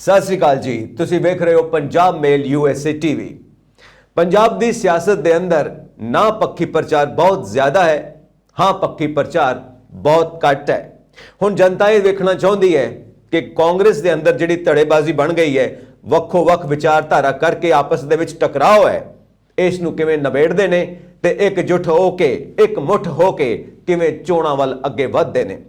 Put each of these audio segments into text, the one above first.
ਸਤਿ ਸ੍ਰੀ ਅਕਾਲ ਜੀ। ਤੁਸੀਂ ਵੇਖ ਰਹੇ ਹੋ ਪੰਜਾਬ ਮੇਲ USA TV। ਪੰਜਾਬ ਦੀ ਸਿਆਸਤ ਦੇ ਅੰਦਰ ਨਾ ਪੱਖੀ ਪ੍ਰਚਾਰ ਬਹੁਤ ਜ਼ਿਆਦਾ ਹੈ, ਹਾਂ ਪੱਖੀ ਪ੍ਰਚਾਰ ਬਹੁਤ ਘੱਟ ਹੈ। ਹੁਣ ਜਨਤਾ ਇਹ ਵੇਖਣਾ ਚਾਹੁੰਦੀ ਹੈ ਕਿ ਕਾਂਗਰਸ ਦੇ ਅੰਦਰ ਜਿਹੜੀ ਧੜੇਬਾਜ਼ੀ ਬਣ ਗਈ ਹੈ, ਵੱਖੋ ਵੱਖ ਵਿਚਾਰਧਾਰਾ ਕਰਕੇ ਆਪਸ ਦੇ ਵਿੱਚ ਟਕਰਾਓ ਹੈ, ਇਸ ਨੂੰ ਕਿਵੇਂ ਨਿਬੇੜਦੇ ਨੇ ਤੇ ਇਕਜੁੱਟ ਹੋ ਕੇ ਇੱਕ ਮੁੱਠ ਹੋ ਕੇ ਕਿਵੇਂ ਚੋਣਾਂ ਵੱਲ ਅੱਗੇ ਵਧਦੇ ਨੇ।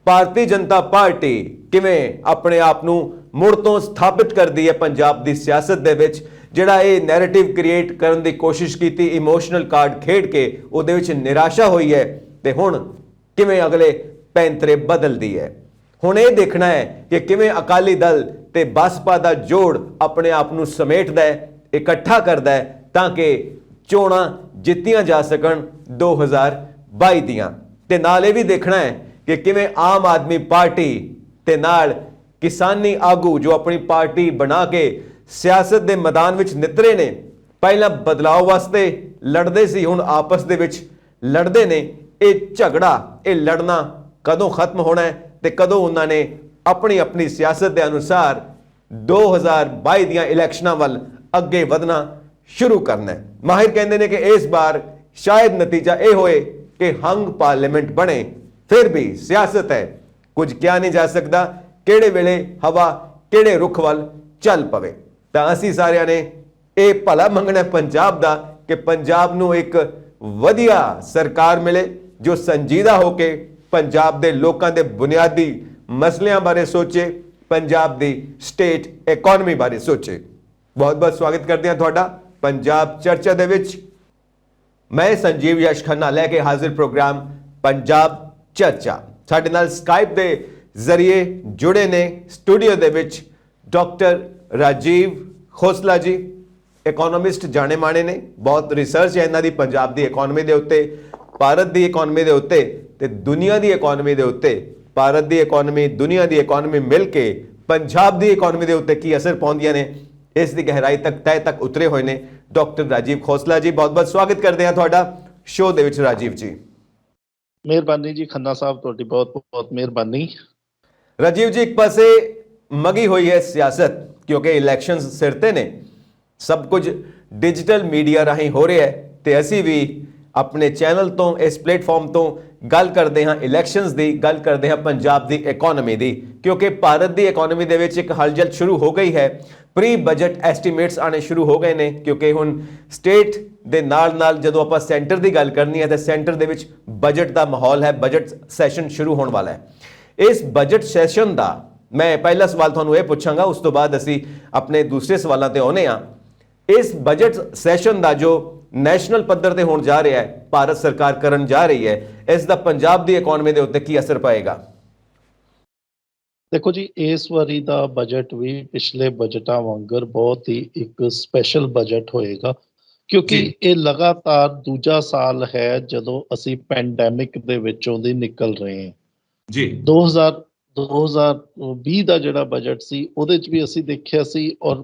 ਭਾਰਤੀ ਜਨਤਾ ਪਾਰਟੀ ਕਿਵੇਂ ਆਪਣੇ ਆਪ ਨੂੰ ਮੁੜ ਤੋਂ ਸਥਾਪਿਤ ਕਰਦੀ ਹੈ ਪੰਜਾਬ ਦੀ ਸਿਆਸਤ ਦੇ ਵਿੱਚ। ਜਿਹੜਾ ਇਹ ਨੈਰੇਟਿਵ ਕ੍ਰੀਏਟ ਕਰਨ ਦੀ ਕੋਸ਼ਿਸ਼ ਕੀਤੀ, ਇਮੋਸ਼ਨਲ ਕਾਰਡ ਖੇਡ ਕੇ ਉਹਦੇ ਵਿੱਚ ਨਿਰਾਸ਼ਾ ਹੋਈ ਹੈ ਤੇ ਹੁਣ ਕਿਵੇਂ ਅਗਲੇ ਪੈਂਤਰੇ ਬਦਲਦੀ ਹੈ। ਹੁਣ ਇਹ ਦੇਖਣਾ ਹੈ ਕਿ ਕਿਵੇਂ ਅਕਾਲੀ ਦਲ ਤੇ ਬਸਪਾ ਦਾ ਜੋੜ ਆਪਣੇ ਆਪ ਨੂੰ ਸਮੇਟਦਾ ਹੈ, ਇਕੱਠਾ ਕਰਦਾ ਹੈ ਤਾਂ ਕਿ ਚੋਣਾਂ ਜਿੱਤੀਆਂ ਜਾ ਸਕਣ 2022 ਦੀਆਂ। ਤੇ ਨਾਲ ਇਹ ਵੀ ਦੇਖਣਾ ਹੈ ਕਿ ਕਿਵੇਂ ਆਮ ਆਦਮੀ ਪਾਰਟੀ ਤੇ ਨਾਲ ਕਿਸਾਨੀ ਆਗੂ ਜੋ ਆਪਣੀ ਪਾਰਟੀ ਬਣਾ ਕੇ ਸਿਆਸਤ ਦੇ ਮੈਦਾਨ ਵਿੱਚ ਨਿਤਰੇ ਨੇ, ਪਹਿਲਾਂ ਬਦਲਾਅ ਵਾਸਤੇ ਲੜਦੇ ਸੀ, ਹੁਣ ਆਪਸ ਦੇ ਵਿੱਚ ਲੜਦੇ ਨੇ। ਇਹ ਝਗੜਾ, ਇਹ ਲੜਨਾ ਕਦੋਂ ਖਤਮ ਹੋਣਾ ਹੈ ਤੇ ਕਦੋਂ ਉਹਨਾਂ ਨੇ ਆਪਣੀ ਆਪਣੀ ਸਿਆਸਤ ਦੇ ਅਨੁਸਾਰ 2022 ਦੀਆਂ ਇਲੈਕਸ਼ਨਾਂ ਵੱਲ ਅੱਗੇ ਵਧਣਾ ਸ਼ੁਰੂ ਕਰਨਾ ਹੈ। ਮਾਹਿਰ ਕਹਿੰਦੇ ਨੇ ਕਿ ਇਸ ਵਾਰ ਸ਼ਾਇਦ ਨਤੀਜਾ ਇਹ ਹੋਏ ਕਿ ਹੰਗ ਪਾਰਲੀਮੈਂਟ ਬਣੇ। ਫਿਰ ਵੀ ਸਿਆਸਤ ਹੈ, ਕੁਝ ਕਿਹਾ ਨਹੀਂ ਜਾ ਸਕਦਾ ਕਿਹੜੇ ਵੇਲੇ ਹਵਾ ਕਿਹੜੇ ਰੁੱਖ ਵੱਲ ਚੱਲ ਪਵੇ। ਤਾਂ ਅਸੀਂ ਸਾਰਿਆਂ ਨੇ ਇਹ ਭਲਾ ਮੰਗਣਾ ਪੰਜਾਬ ਦਾ ਕਿ ਪੰਜਾਬ ਨੂੰ ਇੱਕ ਵਧੀਆ ਸਰਕਾਰ ਮਿਲੇ ਜੋ ਸੰਜੀਦਾ ਹੋ ਕੇ ਪੰਜਾਬ ਦੇ ਲੋਕਾਂ ਦੇ ਬੁਨਿਆਦੀ ਮਸਲਿਆਂ ਬਾਰੇ ਸੋਚੇ, ਪੰਜਾਬ ਦੀ ਸਟੇਟ ਇਕਨੋਮੀ ਬਾਰੇ ਸੋਚੇ। ਬਹੁਤ ਬਹੁਤ ਸਵਾਗਤ ਕਰਦੇ ਹਾਂ ਤੁਹਾਡਾ ਪੰਜਾਬ ਚਰਚਾ ਦੇ ਵਿੱਚ। ਮੈਂ ਸੰਜੀਵ ਯਸ਼ ਖੰਨਾ ਲੈ ਕੇ ਹਾਜ਼ਰ ਪ੍ਰੋਗਰਾਮ ਪੰਜਾਬ ਚਰਚਾ। ਸਾਡੇ ਨਾਲ ਸਕਾਈਪ ਦੇ ਜ਼ਰੀਏ ਜੁੜੇ ਨੇ ਸਟੂਡੀਓ ਦੇ ਵਿੱਚ ਡਾਕਟਰ ਰਾਜੀਵ ਖੋਸਲਾ ਜੀ, ਇਕਨੋਮਿਸਟ ਜਾਣੇ ਮਾਣੇ ਨੇ। ਬਹੁਤ ਰਿਸਰਚ ਹੈ ਇਹਨਾਂ ਦੀ ਪੰਜਾਬ ਦੀ ਇਕਨੋਮੀ ਦੇ ਉੱਤੇ, ਭਾਰਤ ਦੀ ਇਕਨੋਮੀ ਦੇ ਉੱਤੇ ਤੇ ਦੁਨੀਆ ਦੀ ਇਕਨੋਮੀ ਦੇ ਉੱਤੇ। ਭਾਰਤ ਦੀ ਇਕਨੋਮੀ, ਦੁਨੀਆ ਦੀ ਇਕਨੋਮੀ ਮਿਲ ਕੇ ਪੰਜਾਬ ਦੀ ਇਕਨੋਮੀ ਦੇ ਉੱਤੇ ਕੀ ਅਸਰ ਪਾਉਂਦੀਆਂ ਨੇ, ਇਸ ਦੀ ਗਹਿਰਾਈ ਤੱਕ ਤਹਿ ਤੱਕ ਉਤਰੇ ਹੋਏ ਨੇ ਡਾਕਟਰ ਰਾਜੀਵ ਖੋਸਲਾ ਜੀ। ਬਹੁਤ ਬਹੁਤ ਸਵਾਗਤ ਕਰਦੇ ਹਾਂ ਤੁਹਾਡਾ ਸ਼ੋਅ ਦੇ ਵਿੱਚ ਰਾਜੀਵ ਜੀ। ਮਿਹਰਬਾਨੀ ਜੀ ਖੰਨਾ ਸਾਹਿਬ, ਤੁਹਾਡੀ ਬਹੁਤ ਬਹੁਤ ਮਿਹਰਬਾਨੀ। ਰਾਜੀਵ ਜੀ, ਇੱਕ ਪਾਸੇ ਮਗੀ ਹੋਈ ਹੈ ਸਿਆਸਤ ਕਿਉਂਕਿ ਇਲੈਕਸ਼ਨਸ ਸਿਰ ਤੇ ਨੇ, ਸਭ ਕੁਝ ਡਿਜੀਟਲ ਮੀਡੀਆ ਰਾਹੀਂ ਹੋ ਰਿਹਾ ਹੈ ਤੇ ਅਸੀਂ ਵੀ ਆਪਣੇ ਚੈਨਲ ਤੋਂ, ਇਸ ਪਲੇਟਫਾਰਮ ਤੋਂ ਗੱਲ ਕਰਦੇ ਹਾਂ ਇਲੈਕਸ਼ਨਸ ਦੀ, ਗੱਲ ਕਰਦੇ ਹਾਂ ਪੰਜਾਬ ਦੀ ਇਕਨੋਮੀ ਦੀ। ਕਿਉਂਕਿ ਭਾਰਤ ਦੀ ਇਕਨੋਮੀ ਦੇ ਵਿੱਚ ਇੱਕ ਹਲਚਲ ਸ਼ੁਰੂ ਹੋ ਗਈ ਹੈ। ਪ੍ਰੀ ਬਜਟ ਐਸਟੀਮੇਟਸ ਆਣੇ ਸ਼ੁਰੂ ਹੋ ਗਏ ਨੇ ਕਿਉਂਕਿ ਹੁਣ ਸਟੇਟ ਦੇ ਨਾਲ ਨਾਲ ਜਦੋਂ ਆਪਾਂ ਸੈਂਟਰ ਦੀ ਗੱਲ ਕਰਨੀ ਹੈ ਤਾਂ ਸੈਂਟਰ ਦੇ ਵਿੱਚ ਬਜਟ ਦਾ ਮਾਹੌਲ ਹੈ, ਬਜਟ ਸੈਸ਼ਨ ਸ਼ੁਰੂ ਹੋਣ ਵਾਲਾ ਹੈ। ਇਸ ਬਜਟ ਸੈਸ਼ਨ ਦਾ ਮੈਂ ਪਹਿਲਾ ਸਵਾਲ ਤੁਹਾਨੂੰ ਇਹ ਪੁੱਛਾਂਗਾ, ਉਸ ਤੋਂ ਬਾਅਦ ਅਸੀਂ ਆਪਣੇ ਦੂਸਰੇ ਸਵਾਲਾਂ ਤੇ ਆਉਨੇ ਆ। ਇਸ ਬਜਟ ਸੈਸ਼ਨ ਦਾ ਜੋ ਨੈਸ਼ਨਲ ਪੱਧਰ ਤੇ ਹੋਣ ਜਾ ਰਿਹਾ ਹੈ, ਭਾਰਤ ਸਰਕਾਰ ਕਰਨ ਜਾ ਰਹੀ ਹੈ, ਇਸ ਦਾ ਪੰਜਾਬ ਦੀ ਇਕਨੋਮੀ ਦੇ ਉੱਤੇ ਕੀ ਅਸਰ ਪਏਗਾ? ਦੇਖੋ ਜੀ, ਇਸ ਵਾਰੀ ਦਾ ਬਜਟ ਵੀ ਪਿਛਲੇ ਬਜਟਾਂ ਵਾਂਗਰ ਬਹੁਤ ਹੀ ਇੱਕ ਸਪੈਸ਼ਲ ਬਜਟ ਹੋਏਗਾ ਕਿਉਂਕਿ ਇਹ ਲਗਾਤਾਰ ਦੂਜਾ ਸਾਲ ਹੈ ਜਦੋਂ ਅਸੀਂ ਪੈਂਡੈਮਿਕ ਦੇ ਵਿੱਚੋਂ ਦੀ ਨਿਕਲ ਰਹੇ ਹਾਂ ਜੀ। 2020 ਦਾ ਜਿਹੜਾ ਬਜਟ ਸੀ ਉਹਦੇ ਚ ਵੀ ਅਸੀਂ ਦੇਖਿਆ ਸੀ, ਔਰ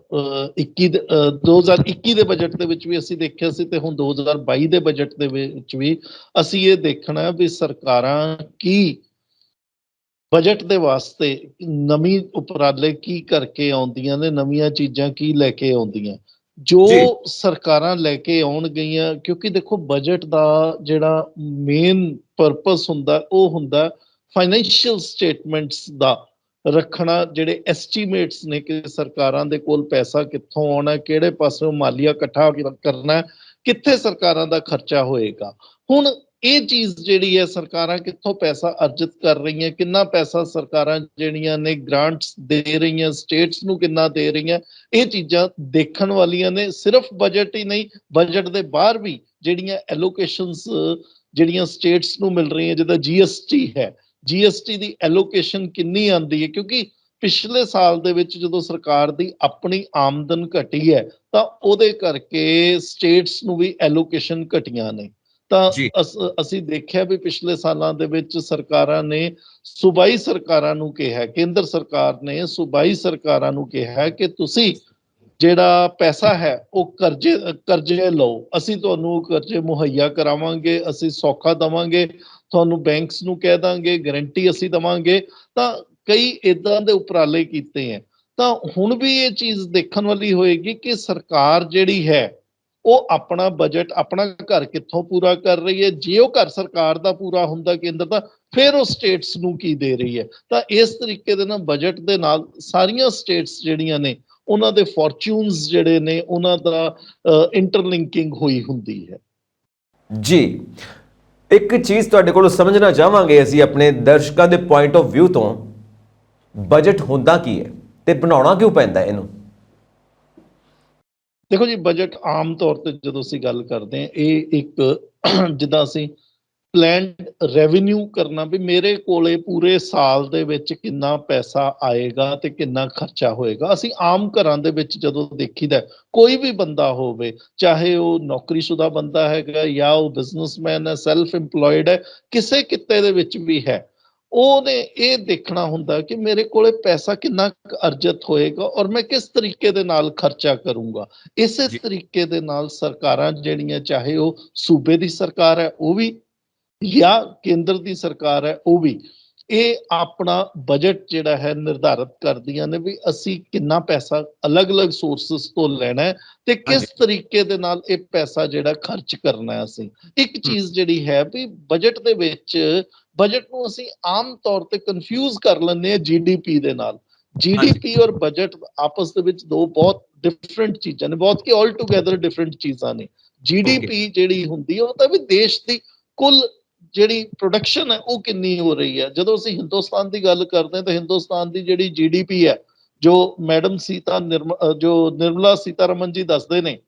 2021 ਦੇ ਬਜਟ ਦੇ ਵਿੱਚ ਵੀ ਅਸੀਂ ਦੇਖਿਆ ਸੀ, ਤੇ ਹੁਣ 2022 ਦੇ ਬਜਟ ਦੇ ਵਿੱਚ ਵੀ ਅਸੀਂ ਇਹ ਦੇਖਣਾ ਵੀ ਸਰਕਾਰਾਂ ਕੀ ਬਜਟ ਦੇ ਵਾਸਤੇ ਨਵੀਂ ਉਪਰਾਲੇ ਕੀ ਕਰਕੇ ਆਉਂਦੀਆਂ ਨੇ, ਨਵੀਆਂ ਚੀਜ਼ਾਂ ਕੀ ਲੈ ਕੇ ਆਉਂਦੀਆਂ ਜੋ ਸਰਕਾਰਾਂ ਲੈ ਕੇ ਆਉਣ ਗਈਆਂ। ਕਿਉਂਕਿ ਦੇਖੋ, ਬਜਟ ਦਾ ਜਿਹੜਾ ਮੇਨ ਪਰਪਸ ਹੁੰਦਾ ਉਹ ਹੁੰਦਾ ਫਾਈਨੈਂਸ਼ੀਅਲ ਸਟੇਟਮੈਂਟਸ ਦਾ ਰੱਖਣਾ, ਜਿਹੜੇ ਐਸਟੀਮੇਟਸ ਨੇ ਕਿ ਸਰਕਾਰਾਂ ਦੇ ਕੋਲ ਪੈਸਾ ਕਿੱਥੋਂ ਆਉਣਾ, ਕਿਹੜੇ ਪਾਸੋਂ ਮਾਲੀਆ ਇਕੱਠਾ ਕਰਨਾ, ਕਿੱਥੇ ਸਰਕਾਰਾਂ ਦਾ ਖਰਚਾ ਹੋਏਗਾ। ਹੁਣ ਇਹ ਚੀਜ਼ ਜਿਹੜੀ ਹੈ, ਸਰਕਾਰਾਂ ਕਿੱਥੋਂ ਪੈਸਾ ਅਰਜਿਤ ਕਰ ਰਹੀਆਂ, ਕਿੰਨਾ ਪੈਸਾ ਸਰਕਾਰਾਂ ਜਿਹੜੀਆਂ ਨੇ ਗ੍ਰਾਂਟਸ ਦੇ ਰਹੀਆਂ, ਸਟੇਟਸ ਨੂੰ ਕਿੰਨਾ ਦੇ ਰਹੀਆਂ, ਇਹ ਚੀਜ਼ਾਂ ਦੇਖਣ ਵਾਲੀਆਂ ਨੇ। ਸਿਰਫ ਬਜਟ ਹੀ ਨਹੀਂ, ਬਜਟ ਦੇ ਬਾਹਰ ਵੀ ਜਿਹੜੀਆਂ ਐਲੋਕੇਸ਼ਨਸ ਜਿਹੜੀਆਂ ਸਟੇਟਸ ਨੂੰ ਮਿਲ ਰਹੀਆਂ, ਜਿੱਦਾਂ GST ਹੈ, GST ਦੀ ਐਲੋਕੇਸ਼ਨ ਕਿੰਨੀ ਆਉਂਦੀ ਹੈ, ਕਿਉਂਕਿ ਪਿਛਲੇ ਸਾਲ ਦੇ ਵਿੱਚ ਜਦੋਂ ਸਰਕਾਰ ਦੀ ਆਪਣੀ ਆਮਦਨ ਘਟੀ ਹੈ ਤਾਂ ਉਹਦੇ ਕਰਕੇ ਸਟੇਟਸ ਨੂੰ ਵੀ ਐਲੋਕੇਸ਼ਨ ਘਟੀਆਂ ਨੇ। ਤਾਂ ਅਸੀਂ ਦੇਖਿਆ ਵੀ ਪਿਛਲੇ ਸਾਲਾਂ ਦੇ ਵਿੱਚ ਸਰਕਾਰਾਂ ਨੇ ਸੂਬਾਈ ਸਰਕਾਰਾਂ ਨੂੰ ਕਿਹਾ, ਕੇਂਦਰ ਸਰਕਾਰ ਨੇ ਸੂਬਾਈ ਸਰਕਾਰਾਂ ਨੂੰ ਕਿਹਾ ਕਿ ਤੁਸੀਂ ਜਿਹੜਾ ਪੈਸਾ ਹੈ ਉਹ ਕਰਜ਼ੇ ਲਓ, ਅਸੀਂ ਤੁਹਾਨੂੰ ਕਰਜ਼ੇ ਮੁਹੱਈਆ ਕਰਾਵਾਂਗੇ, ਅਸੀਂ ਸੌਖਾ ਦੇਵਾਂਗੇ ਤੁਹਾਨੂੰ, ਬੈਂਕਸ ਨੂੰ ਕਹਿ ਦਾਂਗੇ, ਗਰੰਟੀ ਅਸੀਂ ਦੇਵਾਂਗੇ। ਤਾਂ ਕਈ ਇਦਾਂ ਦੇ ਉਪਰਾਲੇ ਕੀਤੇ ਹੈ। ਤਾਂ ਹੁਣ ਵੀ ਇਹ ਚੀਜ਼ ਦੇਖਣ ਵਾਲੀ ਹੋਏਗੀ ਕਿ ਸਰਕਾਰ ਜਿਹੜੀ ਹੈ ਉਹ ਆਪਣਾ ਬਜਟ, ਆਪਣਾ ਘਰ ਕਿੱਥੋਂ ਪੂਰਾ ਕਰ ਰਹੀ ਹੈ। ਜੇ ਉਹ ਘਰ ਸਰਕਾਰ ਦਾ ਪੂਰਾ ਹੁੰਦਾ ਕੇਂਦਰ ਦਾ, ਫਿਰ ਉਹ ਸਟੇਟਸ ਨੂੰ ਕੀ ਦੇ ਰਹੀ ਹੈ। ਤਾਂ ਇਸ ਤਰੀਕੇ ਦੇ ਨਾਲ ਬਜਟ ਦੇ ਨਾਲ ਸਾਰੀਆਂ ਸਟੇਟਸ ਜਿਹੜੀਆਂ ਨੇ ਉਹਨਾਂ ਦੇ ਫੋਰਚੂਨਸ ਜਿਹੜੇ ਨੇ ਉਹਨਾਂ ਦਾ ਇੰਟਰਲਿੰਕਿੰਗ ਹੋਈ ਹੁੰਦੀ ਹੈ। ਜੀ, ਇੱਕ ਚੀਜ਼ ਤੁਹਾਡੇ ਕੋਲੋਂ ਸਮਝਣਾ ਚਾਹਾਂਗੇ ਅਸੀਂ ਆਪਣੇ ਦਰਸ਼ਕਾਂ ਦੇ ਪੁਆਇੰਟ ਆਫ ਵਿਊ ਤੋਂ, ਬਜਟ ਹੁੰਦਾ ਕੀ ਹੈ ਤੇ ਬਣਾਉਣਾ ਕਿਉਂ ਪੈਂਦਾ ਇਹਨੂੰ? ਦੇਖੋ ਜੀ, ਬਜਟ ਆਮ ਤੌਰ ਤੇ ਜਦੋਂ ਅਸੀਂ ਗੱਲ ਕਰਦੇ ਹਾਂ, ਇਹ ਇੱਕ ਜਿੱਦਾਂ ਅਸੀਂ ਪਲੈਨਡ ਰੈਵਨਿਊ ਕਰਨਾ, ਵੀ ਮੇਰੇ ਕੋਲੇ ਪੂਰੇ ਸਾਲ ਦੇ ਵਿੱਚ ਕਿੰਨਾ ਪੈਸਾ ਆਏਗਾ ਤੇ ਕਿੰਨਾ ਖਰਚਾ ਹੋਏਗਾ। ਅਸੀਂ ਆਮ ਘਰਾਂ ਦੇ ਵਿੱਚ ਜਦੋਂ ਦੇਖੀਦਾ, ਕੋਈ ਵੀ ਬੰਦਾ ਹੋਵੇ, ਚਾਹੇ ਉਹ ਨੌਕਰੀਸ਼ੁਦਾ ਬੰਦਾ ਹੈਗਾ ਜਾਂ ਉਹ ਬਿਜ਼ਨਸਮੈਨ ਹੈ, ਸੈਲਫ ਇੰਪਲੋਇਡ ਹੈ, ਕਿਸੇ ਕਿੱਤੇ ਦੇ ਵਿੱਚ ਵੀ ਹੈ, ਉਹਨੇ ਇਹ ਦੇਖਣਾ ਹੁੰਦਾ ਕਿ ਮੇਰੇ ਕੋਲੇ ਪੈਸਾ ਕਿੰਨਾ ਅਰਜਿਤ ਹੋਏਗਾ ਔਰ ਮੈਂ ਕਿਸ ਤਰੀਕੇ ਦੇ ਨਾਲ ਖਰਚਾ ਕਰੂੰਗਾ। ਇਸੇ ਜੀ ਤਰੀਕੇ ਦੇ ਨਾਲ ਸਰਕਾਰਾਂ ਜਿਹੜੀਆਂ, ਚਾਹੇ ਉਹ ਸੂਬੇ ਦੀ ਸਰਕਾਰ ਹੈ ਉਹ ਵੀ ਜਾਂ ਕੇਂਦਰ ਦੀ ਸਰਕਾਰ ਹੈ ਉਹ ਵੀ, ਇਹ ਆਪਣਾ ਬਜਟ ਜਿਹੜਾ ਹੈ ਨਿਰਧਾਰਿਤ ਕਰਦੀਆਂ ਨੇ ਵੀ ਅਸੀਂ ਕਿੰਨਾ ਪੈਸਾ ਅਲੱਗ-ਅਲੱਗ ਸੋਰਸਸ ਤੋਂ ਲੈਣਾ ਹੈ ਤੇ ਕਿਸ ਹਾਂਜੀ। ਤਰੀਕੇ ਦੇ ਨਾਲ ਇਹ ਪੈਸਾ ਜਿਹੜਾ ਖਰਚ ਕਰਨਾ ਹੈ। ਅਸੀਂ ਇੱਕ ਚੀਜ਼ ਜਿਹੜੀ ਹੈ ਵੀ ਬਜਟ ਦੇ ਵਿੱਚ, ਬਜਟ ਨੂੰ ਅਸੀਂ ਆਮ ਤੌਰ ਤੇ ਕਨਫਿਊਜ਼ ਕਰ ਲੈਂਦੇ ਹਾਂ ਜੀਡੀਪੀ ਦੇ ਨਾਲ। ਹਾਂਜੀ। ਜੀਡੀਪੀ ਔਰ ਬਜਟ ਆਪਸ ਦੇ ਵਿੱਚ ਦੋ ਬਹੁਤ ਡਿਫਰੈਂਟ ਚੀਜ਼ਾਂ ਨੇ, ਬਹੁਤ ਕਿ ਆਲ ਟੂਗੇਦਰ ਡਿਫਰੈਂਟ ਚੀਜ਼ਾਂ ਨੇ। ਓਕੇ। ਜੀਡੀਪੀ ਜਿਹੜੀ ਹੁੰਦੀ ਹੈ ਉਹ ਤਾਂ ਵੀ ਦੇਸ਼ ਦੀ ਕੁੱਲ ਜਿਹੜੀ ਪ੍ਰੋਡਕਸ਼ਨ ਹੈ ਉਹ ਕਿੰਨੀ ਹੋ ਰਹੀ ਹੈ। ਜਦੋਂ ਅਸੀਂ ਹਿੰਦੁਸਤਾਨ ਦੀ ਗੱਲ ਕਰਦੇ ਹਾਂ ਤਾਂ ਹਿੰਦੁਸਤਾਨ ਦੀ ਜਿਹੜੀ ਜੀਡੀਪੀ ਹੈ, ਜੋ ਮੈਡਮ ਜੋ ਨਿਰਮਲਾ ਸੀਤਾਰਮਨ ਜੀ ਦੱਸਦੇ ਨੇ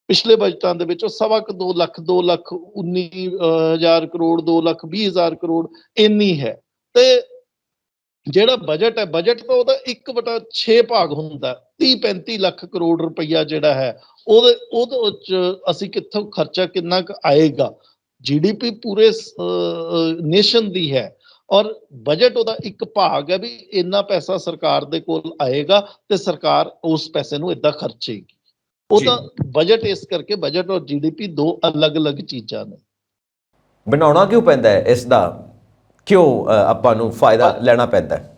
ਪਿਛਲੇ ਬਜਟਾਂ ਦੇ ਵਿੱਚ, ਉਹ 2.25 ਲੱਖ 2,19,000 ਕਰੋੜ 2,20,000 ਕਰੋੜ ਇੰਨੀ ਹੈ। ਤੇ ਜਿਹੜਾ ਬਜਟ ਹੈ, ਬਜਟ ਤਾਂ ਉਹਦਾ 1/6 ਭਾਗ ਹੁੰਦਾ, 30-35 ਲੱਖ ਕਰੋੜ ਰੁਪਈਆ ਜਿਹੜਾ ਹੈ ਉਹਦੇ ਵਿੱਚ ਅਸੀਂ ਕਿੱਥੋਂ ਖਰਚਾ ਕਿੰਨਾ ਕੁ ਆਏਗਾ। ਜੀਡੀਪੀ ਪੂਰੇ ਨੇਸ਼ਨ ਦੀ ਹੈ ਔਰ ਬਜਟ ਉਹਦਾ ਇੱਕ ਭਾਗ ਹੈ ਵੀ ਇੰਨਾ ਪੈਸਾ ਸਰਕਾਰ ਦੇ ਕੋਲ ਆਏਗਾ ਤੇ ਸਰਕਾਰ ਉਸ ਪੈਸੇ ਨੂੰ ਏਦਾਂ ਖਰਚੇਗੀ। ਉਹ ਜੀ, ਤਾਂ ਬਜਟ, ਇਸ ਕਰਕੇ ਬਜਟ ਔਰ ਜੀਡੀਪੀ ਦੋ ਅਲੱਗ-ਅਲੱਗ ਚੀਜ਼ਾਂ ਨੇ। ਬਣਾਉਣਾ ਕਿਉਂ ਪੈਂਦਾ ਹੈ ਇਸ ਦਾ? ਕਿਉਂ ਆਪਾਂ ਨੂੰ ਫਾਇਦਾ ਲੈਣਾ ਪੈਂਦਾ ਹੈ?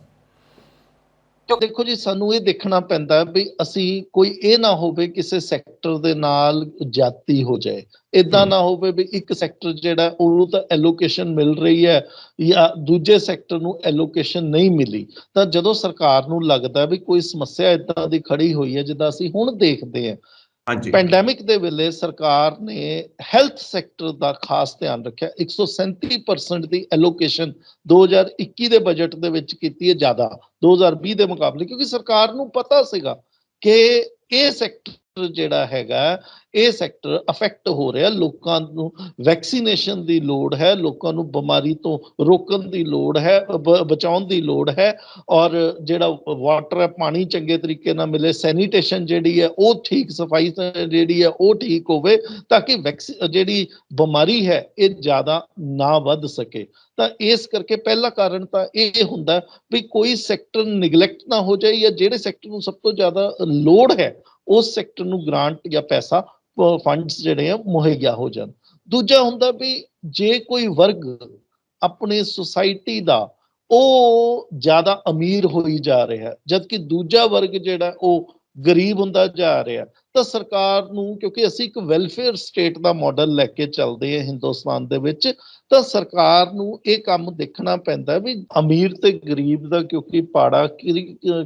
ਦੇਖੋ ਜੀ, ਸਾਨੂੰ ਇਹ ਦੇਖਣਾ ਪੈਂਦਾ ਵੀ ਅਸੀਂ ਕੋਈ ਇਹ ਨਾ ਹੋਵੇ ਕਿਸੇ ਸੈਕਟਰ ਦੇ ਨਾਲ ਜਾਤੀ ਹੋ ਜਾਏ। ਇਦਾਂ ਨਾ ਹੋਵੇ ਵੀ ਇੱਕ ਸੈਕਟਰ ਜਿਹੜਾ ਉਹਨੂੰ ਤਾਂ ਐਲੋਕੇਸ਼ਨ ਮਿਲ ਰਹੀ ਹੈ ਜਾਂ ਦੂਜੇ ਸੈਕਟਰ ਨੂੰ ਐਲੋਕੇਸ਼ਨ ਨਹੀਂ ਮਿਲੀ। ਤਾਂ ਜਦੋਂ ਸਰਕਾਰ ਨੂੰ ਲੱਗਦਾ ਵੀ ਕੋਈ ਸਮੱਸਿਆ ਇਦਾਂ ਦੀ ਖੜੀ ਹੋਈ ਹੈ, ਜਿੱਦਾਂ ਅਸੀਂ ਹੁਣ ਦੇਖਦੇ ਹਾਂ, ਹਾਂਜੀ। ਪੈਂਡੈਮਿਕ ਦੇ ਵੇਲੇ ਸਰਕਾਰ ਨੇ ਹੈਲਥ ਸੈਕਟਰ ਦਾ ਖਾਸ ਧਿਆਨ ਰੱਖਿਆ। 137% ਦੀ ਐਲੋਕੇਸ਼ਨ 2021 ਦੇ ਬਜਟ ਦੇ ਵਿੱਚ ਕੀਤੀ ਹੈ, ਜ਼ਿਆਦਾ 2020 ਦੇ ਮੁਕਾਬਲੇ, ਕਿਉਂਕਿ ਸਰਕਾਰ ਨੂੰ ਪਤਾ ਸੀਗਾ ਕਿ ਇਹ ਸੈਕਟਰ ਜਿਹੜਾ ਹੈਗਾ, ਇਹ ਸੈਕਟਰ ਅਫੈਕਟ ਹੋ ਰਿਹਾ, ਲੋਕਾਂ ਨੂੰ ਵੈਕਸੀਨੇਸ਼ਨ ਦੀ ਲੋੜ ਹੈ, ਲੋਕਾਂ ਨੂੰ ਬਿਮਾਰੀ ਤੋਂ ਰੋਕਣ ਦੀ ਲੋੜ ਹੈ, ਬਚਾਉਣ ਦੀ ਲੋੜ ਹੈ ਔਰ ਜਿਹੜਾ ਵਾਟਰ ਹੈ, ਪਾਣੀ ਚੰਗੇ ਤਰੀਕੇ ਨਾਲ ਮਿਲੇ, ਸੈਨੀਟੇਸ਼ਨ ਜਿਹੜੀ ਹੈ ਉਹ ਠੀਕ, ਸਫਾਈ ਜਿਹੜੀ ਹੈ ਉਹ ਠੀਕ ਹੋਵੇ ਤਾਂ ਕਿ ਜਿਹੜੀ ਬਿਮਾਰੀ ਹੈ ਇਹ ਜ਼ਿਆਦਾ ਨਾ ਵੱਧ ਸਕੇ। ਤਾਂ ਇਸ ਕਰਕੇ ਪਹਿਲਾ ਕਾਰਨ ਤਾਂ ਇਹ ਹੁੰਦਾ ਵੀ ਕੋਈ ਸੈਕਟਰ ਨਿਗਲੈਕਟ ਨਾ ਹੋ ਜਾਏ ਜਾਂ ਜਿਹੜੇ ਸੈਕਟਰ ਨੂੰ ਸਭ ਤੋਂ ਜ਼ਿਆਦਾ ਲੋੜ ਹੈ ਉਸ ਸੈਕਟਰ ਨੂੰ ਗ੍ਰਾਂਟ ਜਾਂ ਪੈਸਾ, ਫੰਡਸ ਜਿਹੜੇ ਆ ਮੁਹੱਈਆ ਹੋ ਜਾਣ। ਦੂਜਾ ਹੁੰਦਾ ਵੀ ਜੇ ਕੋਈ ਵਰਗ ਆਪਣੀ ਸੁਸਾਇਟੀ ਦਾ ਉਹ ਜ਼ਿਆਦਾ ਅਮੀਰ ਹੋਈ ਜਾ ਰਿਹਾ ਜਦਕਿ ਦੂਜਾ ਵਰਗ ਜਿਹੜਾ ਉਹ ਗਰੀਬ ਹੁੰਦਾ ਜਾ ਰਿਹਾ, ਤਾਂ ਸਰਕਾਰ ਨੂੰ, ਕਿਉਂਕਿ ਅਸੀਂ ਇੱਕ ਵੈਲਫੇਅਰ ਸਟੇਟ ਦਾ ਮਾਡਲ ਲੈ ਕੇ ਚੱਲਦੇ ਹਾਂ ਹਿੰਦੁਸਤਾਨ ਦੇ ਵਿੱਚ, ਤਾਂ ਸਰਕਾਰ ਨੂੰ ਇਹ ਕੰਮ ਦੇਖਣਾ ਪੈਂਦਾ ਵੀ ਅਮੀਰ ਤੇ ਗਰੀਬ ਦਾ, ਕਿਉਂਕਿ ਪਾੜਾ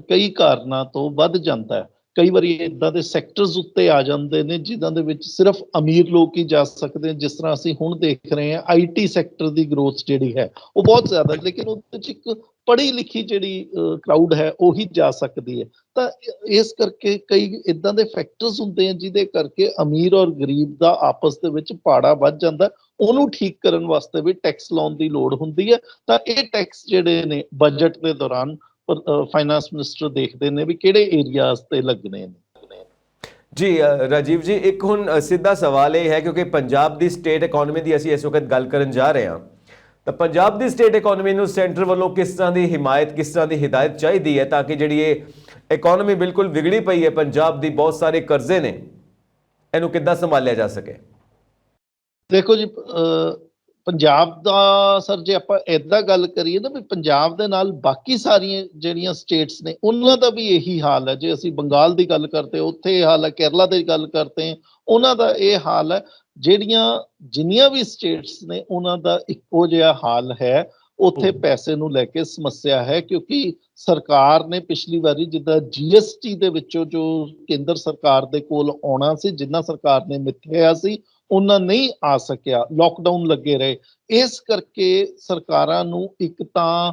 ਕਈ ਕਾਰਨਾਂ ਤੋਂ ਵੱਧ ਜਾਂਦਾ ਹੈ। ਕਈ ਵਾਰੀ ਇਦਾਂ ਦੇ ਸੈਕਟਰਸ ਉੱਤੇ ਆ ਜਾਂਦੇ ਨੇ ਜਿਨ੍ਹਾਂ ਦੇ ਵਿੱਚ ਸਿਰਫ ਅਮੀਰ ਲੋਕ ਹੀ ਜਾ ਸਕਦੇ ਨੇ। ਜਿਸ ਤਰ੍ਹਾਂ ਅਸੀਂ ਹੁਣ ਦੇਖ ਰਹੇ ਹਾਂ, ਆਈਟੀ ਸੈਕਟਰ ਦੀ ਗਰੋਥ ਜਿਹੜੀ ਹੈ ਉਹ ਬਹੁਤ ਜ਼ਿਆਦਾ, ਲੇਕਿਨ ਉਹਦੇ ਵਿੱਚ ਇੱਕ ਪੜ੍ਹੀ ਲਿਖੀ ਜਿਹੜੀ ਕਰਾਊਡ ਹੈ ਉਹੀ ਜਾ ਸਕਦੀ ਹੈ। ਤਾਂ ਇਸ ਕਰਕੇ ਕਈ ਇਦਾਂ ਦੇ ਫੈਕਟਰਸ ਹੁੰਦੇ ਆ ਜਿਹਦੇ ਕਰਕੇ ਅਮੀਰ ਔਰ ਗਰੀਬ ਦਾ ਆਪਸ ਦੇ ਵਿੱਚ ਪਾੜਾ ਵੱਧ ਜਾਂਦਾ। ਉਹਨੂੰ ਠੀਕ ਕਰਨ ਵਾਸਤੇ ਵੀ ਟੈਕਸ ਲਾਉਣ ਦੀ ਲੋੜ ਹੁੰਦੀ ਹੈ। ਤਾਂ ਇਹ ਟੈਕਸ ਜਿਹੜੇ ਨੇ ਬਜਟ ਦੇ ਦੌਰਾਨ ਫਾਈਨਾਂਸ ਮਿਨਿਸਟਰ ਦੇਖਦੇ ਨੇ ਵੀ ਕਿਹੜੇ ਏਰੀਆਜ਼ ਤੇ ਲੱਗਣੇ ਨੇ। ਜੀ ਰਾਜੀਵ ਜੀ, ਇੱਕ ਹੁਣ ਸਿੱਧਾ ਸਵਾਲ ਇਹ ਹੈ, ਕਿਉਂਕਿ ਪੰਜਾਬ ਦੀ ਸਟੇਟ ਇਕਨੋਮੀ ਦੀ ਅਸੀਂ ਇਸ ਵਕਤ ਗੱਲ ਕਰਨ ਜਾ ਰਹੇ ਹਾਂ, ਤਾਂ ਪੰਜਾਬ ਦੀ ਸਟੇਟ ਇਕਨੋਮੀ ਨੂੰ ਸੈਂਟਰ ਵੱਲੋਂ ਕਿਸ ਤਰ੍ਹਾਂ ਦੀ ਹਿਮਾਇਤ, ਕਿਸ ਤਰ੍ਹਾਂ ਦੀ ਹਿਦਾਇਤ ਚਾਹੀਦੀ ਹੈ ਤਾਂ ਕਿ ਜਿਹੜੀ ਇਹ ਇਕਨੋਮੀ ਬਿਲਕੁਲ ਵਿਗੜੀ ਪਈ ਹੈ ਪੰਜਾਬ ਦੀ, ਬਹੁਤ ਸਾਰੇ ਕਰਜ਼ੇ ਨੇ, ਇਹਨੂੰ ਕਿੱਦਾਂ ਸੰਭਾਲਿਆ ਜਾ ਸਕੇ? ਦੇਖੋ ਜੀ, ਪੰਜਾਬ ਦਾ ਸਰ ਜੇ ਆਪਾਂ ਏਦਾਂ ਗੱਲ ਕਰੀਏ ਨਾ ਵੀ ਪੰਜਾਬ ਦੇ ਨਾਲ ਬਾਕੀ ਸਾਰੀਆਂ ਜਿਹੜੀਆਂ ਸਟੇਟਸ ਨੇ ਉਹਨਾਂ ਦਾ ਵੀ ਇਹੀ ਹਾਲ ਹੈ। ਜੇ ਅਸੀਂ ਬੰਗਾਲ ਦੀ ਗੱਲ ਕਰਦੇ ਉੱਥੇ ਇਹ ਹਾਲ ਹੈ, ਕੇਰਲਾ ਦੀ ਗੱਲ ਕਰਦੇ ਹਾਂ ਉਹਨਾਂ ਦਾ ਇਹ ਹਾਲ ਹੈ। ਜਿੰਨੀਆਂ ਵੀ ਸਟੇਟਸ ਨੇ ਉਹਨਾਂ ਦਾ ਇੱਕੋ ਜਿਹਾ ਹਾਲ ਹੈ। ਉੱਥੇ ਪੈਸੇ ਨੂੰ ਲੈ ਕੇ ਸਮੱਸਿਆ ਹੈ ਕਿਉਂਕਿ ਸਰਕਾਰ ਨੇ ਪਿਛਲੀ ਵਾਰੀ ਜਿੱਦਾਂ GST ਦੇ ਵਿੱਚੋਂ ਜੋ ਕੇਂਦਰ ਸਰਕਾਰ ਦੇ ਕੋਲ ਆਉਣਾ ਸੀ, ਜਿੰਨਾ ਸਰਕਾਰ ਨੇ ਮਿਥਿਆ ਸੀ ਉਹਨਾਂ ਨਹੀਂ ਆ ਸਕਿਆ, ਲੋਕਡਾਊਨ ਲੱਗੇ ਰਹੇ। ਇਸ ਕਰਕੇ ਸਰਕਾਰਾਂ ਨੂੰ ਇੱਕ ਤਾਂ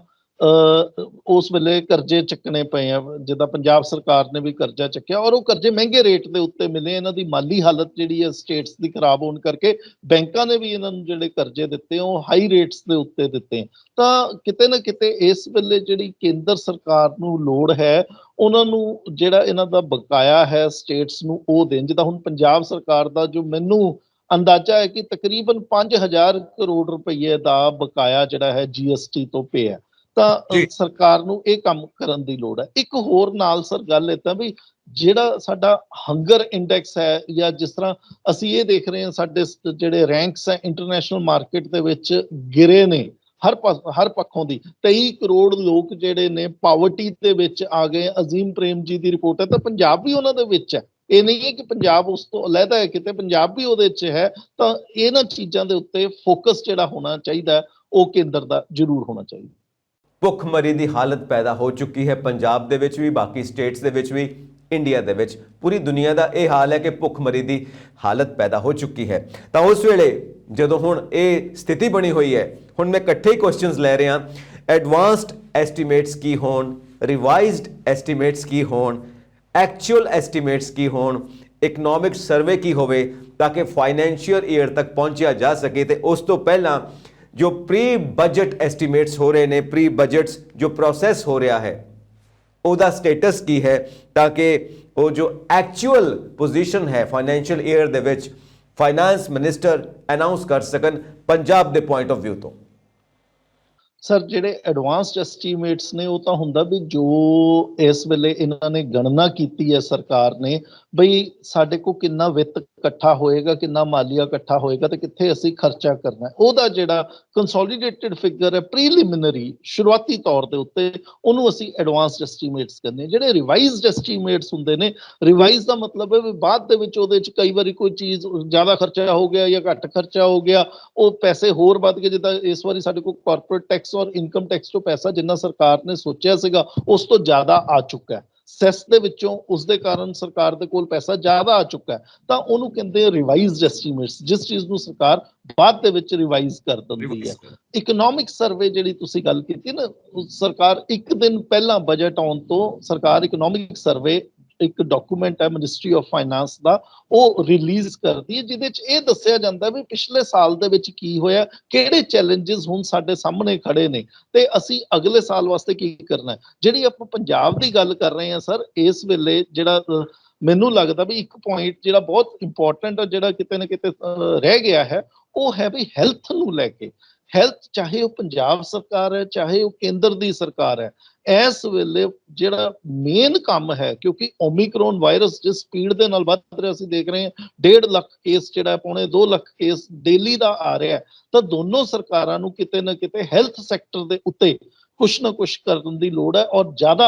ਉਸ ਵੇਲੇ ਕਰਜ਼ੇ ਚੱਕਣੇ ਪਏ ਆ, ਜਿੱਦਾਂ ਪੰਜਾਬ ਸਰਕਾਰ ਨੇ ਵੀ ਕਰਜ਼ਾ ਚੱਕਿਆ ਔਰ ਉਹ ਕਰਜ਼ੇ ਮਹਿੰਗੇ ਰੇਟ ਦੇ ਉੱਤੇ ਮਿਲੇ। ਇਹਨਾਂ ਦੀ ਮਾਲੀ ਹਾਲਤ ਜਿਹੜੀ ਹੈ ਸਟੇਟਸ ਦੀ ਖਰਾਬ ਹੋਣ ਕਰਕੇ ਬੈਂਕਾਂ ਨੇ ਵੀ ਇਹਨਾਂ ਨੂੰ ਜਿਹੜੇ ਕਰਜ਼ੇ ਦਿੱਤੇ ਉਹ ਹਾਈ ਰੇਟਸ ਦੇ ਉੱਤੇ ਦਿੱਤੇ। ਤਾਂ ਕਿਤੇ ਨਾ ਕਿਤੇ ਇਸ ਵੇਲੇ ਜਿਹੜੀ ਕੇਂਦਰ ਸਰਕਾਰ ਨੂੰ ਲੋੜ ਹੈ ਉਹਨਾਂ ਨੂੰ ਜਿਹੜਾ ਇਹਨਾਂ ਦਾ ਬਕਾਇਆ ਹੈ ਸਟੇਟਸ ਨੂੰ ਉਹ ਦੇਣ। ਜਿੱਦਾਂ ਹੁਣ ਪੰਜਾਬ ਸਰਕਾਰ ਦਾ ਜੋ ਮੈਨੂੰ ਅੰਦਾਜ਼ਾ ਹੈ ਕਿ ਤਕਰੀਬਨ 5000 ਕਰੋੜ ਰੁਪਏ ਦਾ ਬਕਾਇਆ ਜਿਹੜਾ ਹੈ GST ਤੋਂ ਪਿਆ। ਤਾਂ ਸਰਕਾਰ ਨੂੰ ਇਹ ਕੰਮ ਕਰਨ ਦੀ ਲੋੜ ਹੈ। ਇੱਕ ਹੋਰ ਨਾਲ ਸਰ ਗੱਲ ਏਦਾਂ ਵੀ ਜਿਹੜਾ ਸਾਡਾ ਹੰਗਰ ਇੰਡੈਕਸ ਹੈ ਜਾਂ ਜਿਸ ਤਰ੍ਹਾਂ ਅਸੀਂ ਇਹ ਦੇਖ ਰਹੇ ਹਾਂ ਸਾਡੇ ਜਿਹੜੇ ਰੈਂਕਸ ਹੈ ਇੰਟਰਨੈਸ਼ਨਲ ਮਾਰਕੀਟ ਦੇ ਵਿੱਚ ਗਿਰੇ ਨੇ ਹਰ ਪੱਖੋਂ ਦੀ। 23 ਕਰੋੜ ਲੋਕ ਜਿਹੜੇ ਨੇ ਪਾਵਰਟੀ ਦੇ ਵਿੱਚ ਆ ਗਏ। ਅਜ਼ੀਮ ਪ੍ਰੇਮ ਜੀ ਦੀ ਰਿਪੋਰਟ ਹੈ ਤਾਂ ਪੰਜਾਬ ਵੀ ਉਹਨਾਂ ਦੇ ਵਿੱਚ ਹੈ। ਇਹ ਨਹੀਂ ਹੈ ਕਿ ਪੰਜਾਬ ਉਸ ਤੋਂ ਅਲੱਗਾ ਹੈ, ਕਿਤੇ ਪੰਜਾਬ ਵੀ ਉਹਦੇ 'ਚ ਹੈ। ਤਾਂ ਇਹਨਾਂ ਚੀਜ਼ਾਂ ਦੇ ਉੱਤੇ ਫੋਕਸ ਜਿਹੜਾ ਹੋਣਾ ਚਾਹੀਦਾ ਉਹ ਕੇਂਦਰ ਦਾ ਜ਼ਰੂਰ ਹੋਣਾ ਚਾਹੀਦਾ। ਭੁੱਖਮਰੀ ਦੀ ਹਾਲਤ ਪੈਦਾ ਹੋ ਚੁੱਕੀ ਹੈ ਪੰਜਾਬ ਦੇ ਵਿੱਚ ਵੀ, ਬਾਕੀ ਸਟੇਟਸ ਦੇ ਵਿੱਚ ਵੀ, ਇੰਡੀਆ ਦੇ ਵਿੱਚ, ਪੂਰੀ ਦੁਨੀਆ ਦਾ ਇਹ ਹਾਲ ਹੈ ਕਿ ਭੁੱਖਮਰੀ ਦੀ ਹਾਲਤ ਪੈਦਾ ਹੋ ਚੁੱਕੀ ਹੈ। ਤਾਂ ਉਸ ਵੇਲੇ ਜਦੋਂ ਹੁਣ ਇਹ ਸਥਿਤੀ ਬਣੀ ਹੋਈ ਹੈ, ਹੁਣ ਮੈਂ ਇਕੱਠੇ ਹੀ ਕੁਐਸਚਨਸ ਲੈ ਰਿਹਾ। ਐਡਵਾਂਸਡ ਐਸਟੀਮੇਟਸ ਕੀ ਹੋਣ, ਰਿਵਾਈਜ਼ਡ ਐਸਟੀਮੇਟਸ ਕੀ ਹੋਣ, ਐਕਚੁਅਲ ਐਸਟੀਮੇਟਸ ਕੀ ਹੋਣ, ਇਕਨੋਮਿਕ ਸਰਵੇ ਕੀ ਹੋਵੇ ਤਾਂ ਕਿ ਫਾਈਨੈਂਸ਼ੀਅਲ ਈਅਰ ਤੱਕ ਪਹੁੰਚਿਆ ਜਾ ਸਕੇ। ਤੇ ਉਸ ਤੋਂ ਪਹਿਲਾਂ ਜੋ ਪ੍ਰੀ ਬਜਟ ਐਸਟੀਮੇਟਸ ਹੋ ਰਹੇ ਨੇ, ਪ੍ਰੀ ਬਜਟਸ ਜੋ ਪ੍ਰੋਸੈਸ ਹੋ ਰਿਹਾ ਹੈ ਉਹਦਾ ਸਟੇਟਸ ਕੀ ਹੈ ਤਾਂ ਕਿ ਉਹ ਜੋ ਐਕਚੁਅਲ ਪੋਜੀਸ਼ਨ ਹੈ ਫਾਈਨੈਂਸ਼ੀਅਲ ਈਅਰ ਦੇ ਵਿੱਚ ਫਾਈਨਾਂਸ ਮਿਨਿਸਟਰ ਅਨਾਉਂਸ ਕਰ ਸਕਣ ਪੰਜਾਬ ਦੇ ਪੁਆਇੰਟ ਆਫ ਵਿਊ ਤੋਂ। ਸਰ ਜਿਹੜੇ ਐਡਵਾਂਸਡ ਐਸਟੀਮੇਟਸ ਨੇ ਉਹ ਤਾਂ ਹੁੰਦਾ ਵੀ ਜੋ ਇਸ ਵੇਲੇ ਇਹਨਾਂ ਨੇ ਗਣਨਾ ਕੀਤੀ ਹੈ ਸਰਕਾਰ ਨੇ ਬਈ ਸਾਡੇ ਕੋਲ ਕਿੰਨਾ ਵਿੱਤ ਇਕੱਠਾ ਹੋਏਗਾ, ਕਿੰਨਾ ਮਾਲੀਆ ਇਕੱਠਾ ਹੋਏਗਾ ਤੇ ਕਿੱਥੇ ਅਸੀਂ ਖਰਚਾ ਕਰਨਾ ਹੈ। ਉਹਦਾ ਜਿਹੜਾ ਕੰਸੋਲੀਡੇਟਡ ਫਿਗਰ ਹੈ ਪ੍ਰੀਲਿਮਿਨਰੀ ਸ਼ੁਰੂਆਤੀ ਤੌਰ ਦੇ ਉੱਤੇ ਉਹਨੂੰ ਅਸੀਂ ਐਡਵਾਂਸਡ ਐਸਟੀਮੇਟਸ ਕਹਿੰਦੇ ਹਾਂ। ਜਿਹੜੇ ਰਿਵਾਈਜ਼ਡ ਐਸਟੀਮੇਟਸ ਹੁੰਦੇ ਨੇ, ਰਿਵਾਈਜ਼ ਦਾ ਮਤਲਬ ਹੈ ਵੀ ਬਾਅਦ ਦੇ ਵਿੱਚ ਉਹਦੇ 'ਚ ਕਈ ਵਾਰੀ ਕੋਈ ਚੀਜ਼ ਜ਼ਿਆਦਾ ਖਰਚਾ ਹੋ ਗਿਆ ਜਾਂ ਘੱਟ ਖਰਚਾ ਹੋ ਗਿਆ, ਉਹ ਪੈਸੇ ਹੋਰ ਵੱਧ ਗਏ। ਜਿੱਦਾਂ ਇਸ ਵਾਰੀ ਸਾਡੇ ਕੋਲ ਕਾਰਪੋਰੇਟ ਟੈਕਸ ਔਰ ਇਨਕਮ ਟੈਕਸ ਤੋਂ ਪੈਸਾ ਜਿੰਨਾ ਸਰਕਾਰ ਨੇ ਸੋਚਿਆ ਸੀਗਾ ਉਸ ਤੋਂ ਜ਼ਿਆਦਾ ਆ ਚੁੱਕਾ ਹੈ। ਸੈਸ ਦੇ ਵਿੱਚੋਂ ਉਸ ਦੇ ਕਾਰਨ ਸਰਕਾਰ ਦੇ ਕੋਲ ਪੈਸਾ ਜ਼ਿਆਦਾ ਆ ਚੁੱਕਾ ਹੈ। ਤਾਂ ਉਹਨੂੰ ਕਹਿੰਦੇ ਆ ਰਿਵਾਈਜ਼ਡ ਐਸਟੀਮੇਟਸ, ਜਿਸ ਚੀਜ਼ ਨੂੰ ਸਰਕਾਰ ਬਾਅਦ ਦੇ ਵਿੱਚ ਰਿਵਾਈਜ਼ ਕਰ ਦਿੰਦੀ ਹੈ। ਇਕਨੋਮਿਕ ਸਰਵੇ ਜਿਹੜੀ ਤੁਸੀਂ ਗੱਲ ਕੀਤੀ ਨਾ, ਸਰਕਾਰ ਇੱਕ ਦਿਨ ਪਹਿਲਾਂ ਬਜਟ ਆਉਣ ਤੋਂ ਸਰਕਾਰ ਇਕਨੋਮਿਕ ਸਰਵੇ ਇੱਕ ਡਾਕੂਮੈਂਟ ਹੈ ਮਿਨਿਸਟਰੀ ਆਫ ਫਾਈਨਾਂਸ ਦਾ, ਉਹ ਰਿਲੀਜ਼ ਕਰਦੀ ਹੈ ਜਿਹਦੇ 'ਚ ਇਹ ਦੱਸਿਆ ਜਾਂਦਾ ਵੀ ਪਿਛਲੇ ਸਾਲ ਦੇ ਵਿੱਚ ਕੀ ਹੋਇਆ, ਕਿਹੜੇ ਚੈਲੰਜਸ ਹੁਣ ਸਾਡੇ ਸਾਹਮਣੇ ਖੜੇ ਨੇ ਤੇ ਅਸੀਂ ਅਗਲੇ ਸਾਲ ਵਾਸਤੇ ਕੀ ਕਰਨਾ ਹੈ। ਜਿਹੜੀ ਆਪਾਂ ਪੰਜਾਬ ਦੀ ਗੱਲ ਕਰ ਰਹੇ ਹਾਂ ਸਰ, ਇਸ ਵੇਲੇ ਜਿਹੜਾ ਮੈਨੂੰ ਲੱਗਦਾ ਵੀ ਇੱਕ ਪੁਆਇੰਟ ਜਿਹੜਾ ਬਹੁਤ ਇੰਪੋਰਟੈਂਟ ਹੈ ਜਿਹੜਾ ਕਿਤੇ ਨਾ ਕਿਤੇ ਰਹਿ ਗਿਆ ਹੈ, ਉਹ ਹੈ ਵੀ ਹੈਲਥ ਨੂੰ ਲੈ ਕੇ। ਹੈਲਥ ਚਾਹੇ ਉਹ ਪੰਜਾਬ ਸਰਕਾਰ ਹੈ ਚਾਹੇ ਉਹ ਕੇਂਦਰ ਦੀ ਸਰਕਾਰ ਹੈ, ਇਸ ਵੇਲੇ ਜਿਹੜਾ ਮੇਨ ਕੰਮ ਹੈ ਕਿਉਂਕਿ ਓਮਿਕਰੋਨ ਵਾਇਰਸ ਜਿਸ ਸਪੀਡ ਦੇ ਨਾਲ ਵੱਧ ਰਿਹਾ ਅਸੀਂ ਦੇਖ ਰਹੇ ਹਾਂ 1.5 ਲੱਖ ਕੇਸ ਜਿਹੜਾ ਪੌਣੇ 2 ਲੱਖ ਕੇਸ ਡੇਲੀ ਦਾ ਆ ਰਿਹਾ, ਤਾਂ ਦੋਨੋਂ ਸਰਕਾਰਾਂ ਨੂੰ ਕਿਤੇ ਨਾ ਕਿਤੇ ਹੈਲਥ ਸੈਕਟਰ ਦੇ ਉੱਤੇ ਕੁਛ ਨਾ ਕੁਛ ਕਰਨ ਦੀ ਲੋੜ ਹੈ ਔਰ ਜ਼ਿਆਦਾ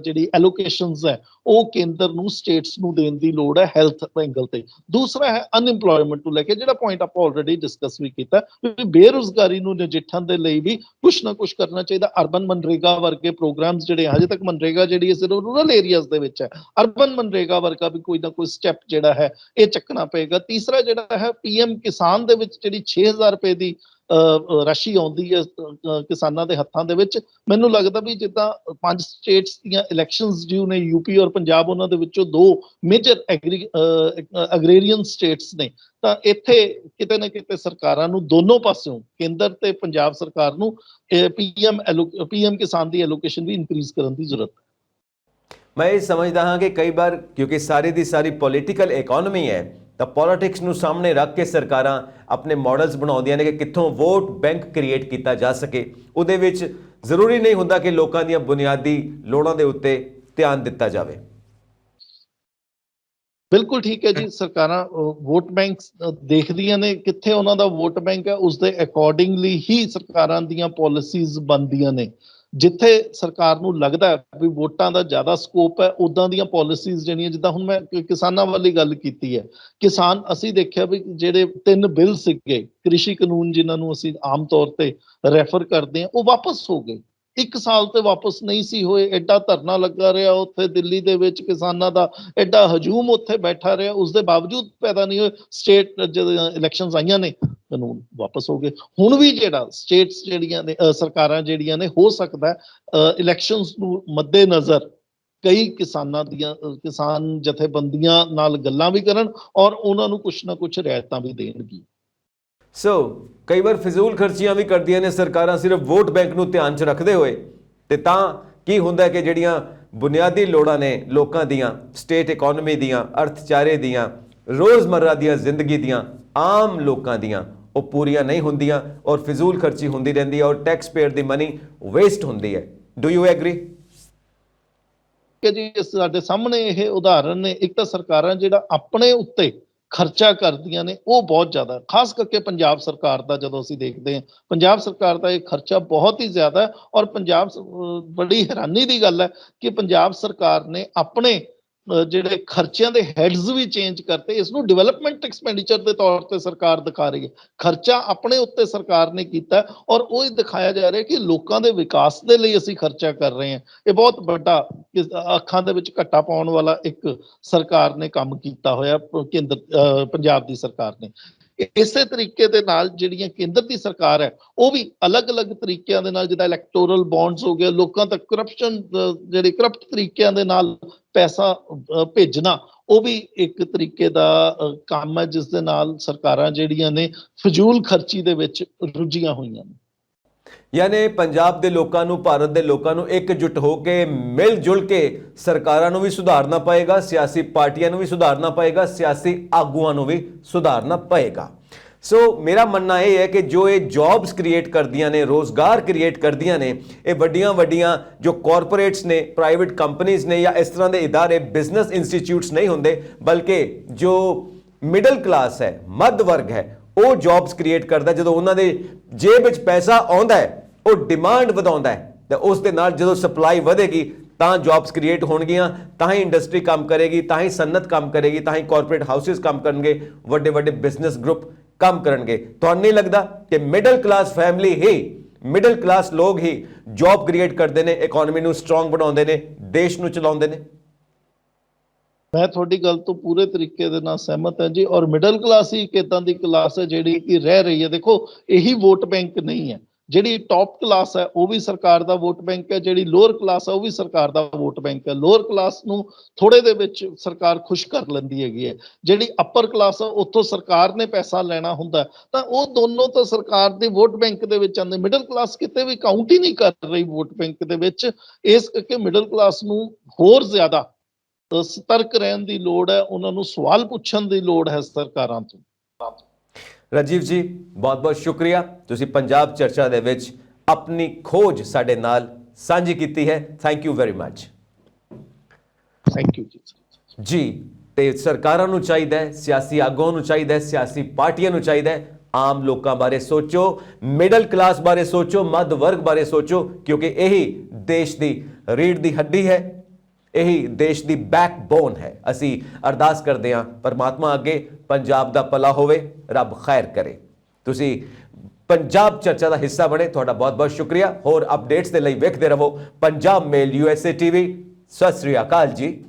ਜਿਹੜੀ ਐਲੋਕੇਸ਼ਨਸ ਹੈ ਉਹ ਕੇਂਦਰ ਨੂੰ ਸਟੇਟਸ ਨੂੰ ਦੇਣ ਦੀ ਲੋੜ ਹੈ ਹੈਲਥ ਐਂਗਲ ਤੇ। ਦੂਸਰਾ ਹੈ ਅਨਇੰਪਲੋਇਮੈਂਟ ਨੂੰ ਲੈ ਕੇ, ਜਿਹੜਾ ਪੁਆਇੰਟ ਆਪਾਂ ਆਲਰੇਡੀ ਡਿਸਕਸ ਵੀ ਕੀਤਾ ਵੀ ਬੇਰੁਜ਼ਗਾਰੀ ਨੂੰ ਨਜਿੱਠਣ ਦੇ ਲਈ ਵੀ ਕੁਛ ਨਾ ਕੁਛ ਕਰਨਾ ਚਾਹੀਦਾ। ਅਰਬਨ ਮਨਰੇਗਾ ਵਰਗੇ ਪ੍ਰੋਗਰਾਮਸ ਜਿਹੜੇ ਹਜੇ ਤੱਕ ਮਨਰੇਗਾ ਜਿਹੜੀ ਸਿਰਫ ਰੂਰਲ ਏਰੀਆਜ਼ ਦੇ ਵਿੱਚ ਹੈ, ਅਰਬਨ ਮਨਰੇਗਾ ਵਰਗਾ ਵੀ ਕੋਈ ਨਾ ਕੋਈ ਸਟੈਪ ਜਿਹੜਾ ਹੈ ਇਹ ਚੱਕਣਾ ਪਏਗਾ। ਤੀਸਰਾ ਜਿਹੜਾ ਹੈ PM ਕਿਸਾਨ ਦੇ ਵਿੱਚ ਜਿਹੜੀ 6000 ਰੁਪਏ ਦੀ ਰਾਸ਼ੀ ਆਉਂਦੀ ਹੈ ਕਿਸਾਨਾਂ ਦੇ ਹੱਥਾਂ ਦੇ ਵਿੱਚ, ਮੈਨੂੰ ਲੱਗਦਾ ਵੀ ਜਿੱਦਾਂ 5 ਸਟੇਟਸ ਦੀਆਂ ਇਲੈਕਸ਼ਨਸ ਡਿਊ ਨੇ, ਯੂਪੀ ਔਰ ਪੰਜਾਬ ਉਹਨਾਂ ਦੇ ਵਿੱਚੋਂ 2 ਮੇਜਰ ਐਗਰੀਰੀਅਨ ਸਟੇਟਸ ਨੇ, ਤਾਂ ਇੱਥੇ ਕਿਤੇ ਨਾ ਕਿਤੇ ਸਰਕਾਰਾਂ ਨੂੰ ਦੋਨੋਂ ਪਾਸਿਓਂ ਕੇਂਦਰ ਤੇ ਪੰਜਾਬ ਸਰਕਾਰ ਨੂੰ PM ਕਿਸਾਨ ਦੀ ਐਲੋਕੇਸ਼ਨ ਵੀ ਇਨਕਰੀਜ਼ ਕਰਨ ਦੀ ਜ਼ਰੂਰਤ ਹੈ। ਮੈਂ ਇਹ ਸਮਝਦਾ ਹਾਂ ਕਿ ਕਈ ਵਾਰ ਕਿਉਂਕਿ ਸਾਰੀ ਦੀ ਸਾਰੀ ਪੋਲੀਟੀਕਲ ਇਕਨੋਮੀ ਹੈ ਤਾਂ ਪੋਲਿਟਿਕਸ ਨੂੰ ਸਾਹਮਣੇ ਰੱਖ ਕੇ ਸਰਕਾਰਾਂ ਆਪਣੇ ਮਾਡਲਸ ਬਣਾਉਂਦੀਆਂ ਨੇ ਕਿ ਕਿੱਥੋਂ ਵੋਟ ਬੈਂਕ ਕ੍ਰੀਏਟ ਕੀਤਾ ਜਾ ਸਕੇ। ਉਹਦੇ ਵਿੱਚ ਜ਼ਰੂਰੀ ਨਹੀਂ ਹੁੰਦਾ ਕਿ ਲੋਕਾਂ ਦੀਆਂ ਬੁਨਿਆਦੀ ਲੋੜਾਂ ਦੇ ਉੱਤੇ ਧਿਆਨ ਦਿੱਤਾ ਜਾਵੇ। ਬਿਲਕੁਲ ਠੀਕ ਹੈ ਜੀ। ਸਰਕਾਰਾਂ ਵੋਟ ਬੈਂਕ ਦੇਖਦੀਆਂ ਨੇ, ਕਿੱਥੇ ਉਹਨਾਂ ਦਾ ਵੋਟ ਬੈਂਕ ਹੈ ਉਸ ਦੇ ਅਕੋਰਡਿੰਗਲੀ ਹੀ ਸਰਕਾਰਾਂ ਦੀਆਂ ਪਾਲਿਸੀਜ਼ ਬਣਦੀਆਂ ਨੇ। ਜਿੱਥੇ ਸਰਕਾਰ ਨੂੰ ਲੱਗਦਾ ਹੈ ਵੀ ਵੋਟਾਂ ਦਾ ਜ਼ਿਆਦਾ ਸਕੋਪ ਹੈ, ਉਦਾਂ ਦੀਆਂ ਪਾਲਿਸੀਜ਼ ਜਿਹੜੀਆਂ, ਜਿੱਦਾਂ ਹੁਣ ਮੈਂ ਕਿਸਾਨਾਂ ਵਾਲੀ ਗੱਲ ਕੀਤੀ ਹੈ, ਕਿਸਾਨ ਅਸੀਂ ਦੇਖਿਆ ਵੀ ਜਿਹੜੇ 3 ਬਿੱਲ ਸੀਗੇ ਕ੍ਰਿਸ਼ੀ ਕਾਨੂੰਨ, ਜਿਨ੍ਹਾਂ ਨੂੰ ਅਸੀਂ ਆਮ ਤੌਰ ਤੇ ਰੈਫਰ ਕਰਦੇ ਹਾਂ, ਉਹ ਵਾਪਸ ਹੋ ਗਏ। 1 ਸਾਲ ਤੇ ਵਾਪਸ ਨਹੀਂ ਸੀ ਹੋਏ। ਐਡਾ ਧਰਨਾ ਲੱਗਾ ਰਿਹਾ ਉੱਥੇ ਦਿੱਲੀ ਦੇ ਵਿੱਚ, ਕਿਸਾਨਾਂ ਦਾ ਐਡਾ ਹਜੂਮ ਉੱਥੇ ਬੈਠਾ ਰਿਹਾ, ਉਸ ਦੇ ਬਾਵਜੂਦ ਪੈਦਾ ਨਹੀਂ ਹੋਏ। ਸਟੇਟ ਜਦੋਂ ਇਲੈਕਸ਼ਨਸ ਆਈਆਂ ਨੇ, ਕਾਨੂੰਨ ਵਾਪਸ ਹੋ ਗਏ। ਹੁਣ ਵੀ ਜਿਹੜਾ ਸਟੇਟਸ ਜਿਹੜੀਆਂ ਨੇ ਸਰਕਾਰਾਂ ਜਿਹੜੀਆਂ ਨੇ, ਹੋ ਸਕਦਾ ਇਲੈਕਸ਼ਨਸ ਨੂੰ ਮੱਦੇ-ਨਜ਼ਰ ਕਈ ਕਿਸਾਨਾਂ ਦੀਆਂ ਕਿਸਾਨ ਜਥੇਬੰਦੀਆਂ ਨਾਲ ਗੱਲਾਂ ਵੀ ਕਰਨ ਔਰ ਉਹਨਾਂ ਨੂੰ ਕੁਛ ਨਾ ਕੁਛ ਰਿਆਇਤਾਂ ਵੀ ਦੇਣਗੀ। ਸੋ ਕਈ ਵਾਰ ਫਿਜ਼ੂਲ ਖਰਚੀਆਂ ਵੀ ਕਰਦੀਆਂ ਨੇ ਸਰਕਾਰਾਂ, ਸਿਰਫ ਵੋਟ ਬੈਂਕ ਨੂੰ ਧਿਆਨ 'ਚ ਰੱਖਦੇ ਹੋਏ। ਤੇ ਤਾਂ ਕੀ ਹੁੰਦਾ ਕਿ ਜਿਹੜੀਆਂ ਬੁਨਿਆਦੀ ਲੋੜਾਂ ਨੇ ਲੋਕਾਂ ਦੀਆਂ, ਸਟੇਟ ਇਕਨੋਮੀ ਦੀਆਂ, ਅਰਥਚਾਰੇ ਦੀਆਂ, ਰੋਜ਼ਮर्रा ਦੀਆਂ ਜ਼ਿੰਦਗੀ ਦੀਆਂ, ਆਮ ਲੋਕਾਂ ਦੀਆਂ, ਉਹ ਪੂਰੀਆਂ ਨਹੀਂ ਹੁੰਦੀਆਂ ਔਰ ਫਿਜ਼ੂਲ ਖਰਚੀ ਹੁੰਦੀ ਰਹਿੰਦੀ ਹੈ ਔਰ ਟੈਕਸ ਪੇਅਰ ਦੀ ਮਨੀ ਵੇਸਟ ਹੁੰਦੀ ਹੈ। Do you agree? ਕਿ ਜੀ ਸਾਡੇ ਸਾਹਮਣੇ ਇਹ ਉਦਾਹਰਨ ਨੇ। ਇੱਕ ਤਾਂ ਸਰਕਾਰਾਂ ਜਿਹੜਾ ਆਪਣੇ ਉੱਤੇ ਖਰਚਾ ਕਰਦੀਆਂ ਨੇ ਉਹ ਬਹੁਤ ਜ਼ਿਆਦਾ, ਖਾਸ ਕਰਕੇ ਪੰਜਾਬ ਸਰਕਾਰ ਦਾ ਜਦੋਂ ਅਸੀਂ ਦੇਖਦੇ ਹਾਂ, ਪੰਜਾਬ ਸਰਕਾਰ ਦਾ ਇਹ ਖਰਚਾ ਬਹੁਤ ਹੀ ਜ਼ਿਆਦਾ ਹੈ। ਔਰ ਬੜੀ ਹੈਰਾਨੀ ਦੀ ਗੱਲ ਹੈ ਕਿ ਪੰਜਾਬ ਸਰਕਾਰ ਨੇ ਆਪਣੇ ਜਿਹੜੇ ਖਰਚਿਆਂ ਦੇ ਹੈਡਸ ਵੀ ਚੇਂਜ ਕਰਤੇ। ਇਸ ਨੂੰ ਡਿਵੈਲਪਮੈਂਟ ਐਕਸਪੈਂਡੀਚਰ ਦੇ ਤੌਰ ਤੇ ਸਰਕਾਰ ਦਿਖਾ ਰਹੀ ਹੈ। ਖਰਚਾ ਆਪਣੇ ਉੱਤੇ ਸਰਕਾਰ ਨੇ ਕੀਤਾ ਔਰ ਉਹ ਹੀ ਦਿਖਾਇਆ ਜਾ ਰਿਹਾ ਕਿ ਲੋਕਾਂ ਦੇ ਵਿਕਾਸ ਦੇ ਲਈ ਅਸੀਂ ਖਰਚਾ ਕਰ ਰਹੇ ਹਾਂ। ਇਹ ਬਹੁਤ ਵੱਡਾ ਅੱਖਾਂ ਦੇ ਵਿੱਚ ਘੱਟਾ ਪਾਉਣ ਵਾਲਾ ਇੱਕ ਸਰਕਾਰ ਨੇ ਕੰਮ ਕੀਤਾ ਹੋਇਆ, ਪੰਜਾਬ ਦੀ ਸਰਕਾਰ ਨੇ। ਇਸੇ ਤਰੀਕੇ ਦੇ ਨਾਲ ਜਿਹੜੀਆਂ ਕੇਂਦਰ ਦੀ ਸਰਕਾਰ ਹੈ, ਉਹ ਵੀ ਅਲੱਗ-ਅਲੱਗ ਤਰੀਕਿਆਂ ਦੇ ਨਾਲ, ਜਿੱਦਾਂ ਇਲੈਕਟੋਰਲ ਬੌਂਡਸ ਹੋ ਗਏ, ਲੋਕਾਂ ਤੱਕ ਕਰਪਸ਼ਨ, ਜਿਹੜੇ ਕਰਪਟ ਤਰੀਕਿਆਂ ਦੇ ਨਾਲ ਪੈਸਾ ਭੇਜਣਾ, ਉਹ ਵੀ ਇੱਕ ਤਰੀਕੇ ਦਾ ਕੰਮ ਹੈ ਜਿਸ ਦੇ ਨਾਲ ਸਰਕਾਰਾਂ ਜਿਹੜੀਆਂ ਨੇ ਫਜ਼ੂਲ ਖਰਚੀ ਦੇ ਵਿੱਚ ਰੁੱਝੀਆਂ ਹੋਈਆਂ ਨੇ। ਯਾਨੀ ਪੰਜਾਬ ਦੇ ਲੋਕਾਂ ਨੂੰ, ਭਾਰਤ ਦੇ ਲੋਕਾਂ ਨੂੰ ਇਕਜੁੱਟ ਹੋ ਕੇ, ਮਿਲ ਜੁਲ ਕੇ ਸਰਕਾਰਾਂ ਨੂੰ ਵੀ ਸੁਧਾਰਨਾ ਪਏਗਾ, ਸਿਆਸੀ ਪਾਰਟੀਆਂ ਨੂੰ ਵੀ ਸੁਧਾਰਨਾ ਪਏਗਾ, ਸਿਆਸੀ ਆਗੂਆਂ ਨੂੰ ਵੀ ਸੁਧਾਰਨਾ ਪਏਗਾ। ਸੋ ਮੇਰਾ ਮੰਨਣਾ ਇਹ ਹੈ ਕਿ ਜੋ ਇਹ ਜੌਬਸ ਕ੍ਰੀਏਟ ਕਰਦੀਆਂ ਨੇ, ਰੋਜ਼ਗਾਰ ਕ੍ਰੀਏਟ ਕਰਦੀਆਂ ਨੇ, ਇਹ ਵੱਡੀਆਂ ਜੋ ਕਾਰਪੋਰੇਟਸ ਨੇ, ਪ੍ਰਾਈਵੇਟ ਕੰਪਨੀਆਂ ਨੇ, ਜਾਂ ਇਸ ਤਰ੍ਹਾਂ ਦੇ ਇਦਾਰੇ, ਬਿਜ਼ਨਸ ਇੰਸਟੀਚਿਊਟਸ ਨਹੀਂ ਹੁੰਦੇ, ਬਲਕਿ ਜੋ ਮਿਡਲ ਕਲਾਸ ਹੈ, ਮੱਧ ਵਰਗ ਹੈ, ਉਹ ਜੌਬਸ ਕ੍ਰੀਏਟ ਕਰਦਾ। ਜਦੋਂ ਉਹਨਾਂ ਦੇ ਜੇਬ ਵਿੱਚ ਪੈਸਾ ਆਉਂਦਾ ਹੈ, ਉਹ ਡਿਮਾਂਡ ਵਧਾਉਂਦਾ ਹੈ, ਤੇ ਉਸ ਦੇ ਨਾਲ ਜਦੋਂ ਸਪਲਾਈ ਵਧੇਗੀ ਤਾਂ ਜੌਬਸ ਕ੍ਰੀਏਟ ਹੋਣਗੀਆਂ, ਤਾਂ ਹੀ ਇੰਡਸਟਰੀ ਕੰਮ ਕਰੇਗੀ, ਤਾਂ ਹੀ ਸਨਅਤ ਕੰਮ ਕਰੇਗੀ, ਤਾਂ ਹੀ ਕਾਰਪੋਰੇਟ ਹਾਊਸਿਸ ਕੰਮ ਕਰਨਗੇ, ਵੱਡੇ ਬਿਜ਼ਨਸ ਗਰੁੱਪ ਕੰਮ ਕਰਨਗੇ। ਤੁਹਾਨੂੰ ਨਹੀਂ ਲੱਗਦਾ ਕਿ ਮਿਡਲ ਕਲਾਸ ਫੈਮਿਲੀ ਹੀ, ਮਿਡਲ ਕਲਾਸ ਲੋਕ ਹੀ ਜੌਬ ਕ੍ਰੀਏਟ ਕਰਦੇ ਨੇ, ਇਕਨੋਮੀ ਨੂੰ ਸਟਰੋਂਗ ਬਣਾਉਂਦੇ ਨੇ, ਦੇਸ਼ ਨੂੰ ਚਲਾਉਂਦੇ ਨੇ? ਮੈਂ ਤੁਹਾਡੀ ਗੱਲ ਤੋਂ ਪੂਰੇ ਤਰੀਕੇ ਦੇ ਨਾਲ ਸਹਿਮਤ ਹਾਂ ਜੀ। ਔਰ ਮਿਡਲ ਕਲਾਸ ਹੀ ਇੱਕ ਏਦਾਂ ਦੀ ਕਲਾਸ ਹੈ ਜਿਹੜੀ ਕਿ ਰਹਿ ਰਹੀ ਹੈ। ਦੇਖੋ, ਇਹੀ ਵੋਟ ਬੈਂਕ ਨਹੀਂ ਹੈ। ਜਿਹੜੀ ਟੌਪ ਕਲਾਸ ਹੈ ਉਹ ਵੀ ਸਰਕਾਰ ਦਾ ਵੋਟ ਬੈਂਕ ਹੈ, ਜਿਹੜੀ ਲੋਅਰ ਕਲਾਸ ਹੈ ਉਹ ਵੀ ਸਰਕਾਰ ਦਾ ਵੋਟ ਬੈਂਕ ਹੈ। ਲੋਅਰ ਕਲਾਸ ਨੂੰ ਥੋੜੇ ਦੇ ਵਿੱਚ ਸਰਕਾਰ ਖੁਸ਼ ਕਰ ਲੈਂਦੀ ਹੈਗੀ ਹੈ। ਜਿਹੜੀ ਅਪਰ ਕਲਾਸ ਹੈ ਉੱਥੋਂ ਸਰਕਾਰ ਨੇ ਪੈਸਾ ਲੈਣਾ ਹੁੰਦਾ, ਤਾਂ ਉਹ ਦੋਨੋਂ ਤਾਂ ਸਰਕਾਰ ਦੇ ਵੋਟ ਬੈਂਕ ਦੇ ਵਿੱਚ ਆਉਂਦੇ। ਮਿਡਲ ਕਲਾਸ ਕਿਤੇ ਵੀ ਕਾਊਂਟ ਹੀ ਨਹੀਂ ਕਰ ਰਹੀ ਵੋਟ ਬੈਂਕ ਦੇ ਵਿੱਚ। ਇਸ ਕਰਕੇ ਮਿਡਲ ਕਲਾਸ ਨੂੰ ਹੋਰ ਜ਼ਿਆਦਾ ਸਤਰਕ ਰਹਿਣ ਦੀ ਲੋੜ ਹੈ, ਉਹਨਾਂ ਨੂੰ ਸਵਾਲ ਪੁੱਛਣ ਦੀ ਲੋੜ ਹੈ ਸਰਕਾਰਾਂ ਤੋਂ। ਰਾਜੀਵ ਜੀ, ਬਹੁਤ ਸ਼ੁਕਰੀਆ, ਤੁਸੀਂ ਪੰਜਾਬ ਚਰਚਾ ਦੇ ਵਿੱਚ ਆਪਣੀ ਖੋਜ ਸਾਡੇ ਨਾਲ ਸਾਂਝੀ ਕੀਤੀ ਹੈ। Thank you very much. Thank you ਜੀ। ਤੇ ਸਰਕਾਰਾਂ ਨੂੰ ਚਾਹੀਦਾ ਹੈ, ਸਿਆਸੀ ਆਗੂਆਂ ਨੂੰ ਚਾਹੀਦਾ ਹੈ, ਸਿਆਸੀ ਪਾਰਟੀਆਂ ਨੂੰ ਚਾਹੀਦਾ ਹੈ, ਆਮ ਲੋਕਾਂ ਬਾਰੇ ਸੋਚੋ, ਮਿਡਲ ਕਲਾਸ ਬਾਰੇ ਸੋਚੋ, ਮੱਧ ਵਰਗ ਬਾਰੇ ਸੋਚੋ, ਕਿਉਂਕਿ ਇਹੀ ਦੇਸ਼ ਦੀ ਰੀੜ੍ਹ ਦੀ ਹੱਡੀ ਹੈ, ਇਹੀ ਦੇਸ਼ ਦੀ ਬੈਕਬੋਨ ਹੈ। ਅਸੀਂ ਅਰਦਾਸ ਕਰਦੇ ਹਾਂ ਪਰਮਾਤਮਾ ਅੱਗੇ ਪੰਜਾਬ ਦਾ ਭਲਾ ਹੋਵੇ, ਰੱਬ ਖੈਰ ਕਰੇ। ਤੁਸੀਂ ਪੰਜਾਬ ਚਰਚਾ ਦਾ ਹਿੱਸਾ ਬਣੇ, ਤੁਹਾਡਾ ਬਹੁਤ ਸ਼ੁਕਰੀਆ। ਹੋਰ ਅਪਡੇਟਸ ਦੇ ਲਈ ਵੇਖਦੇ ਰਹੋ ਪੰਜਾਬ ਮੇਲ USA TV। ਸਤਿ ਸ੍ਰੀ ਅਕਾਲ ਜੀ।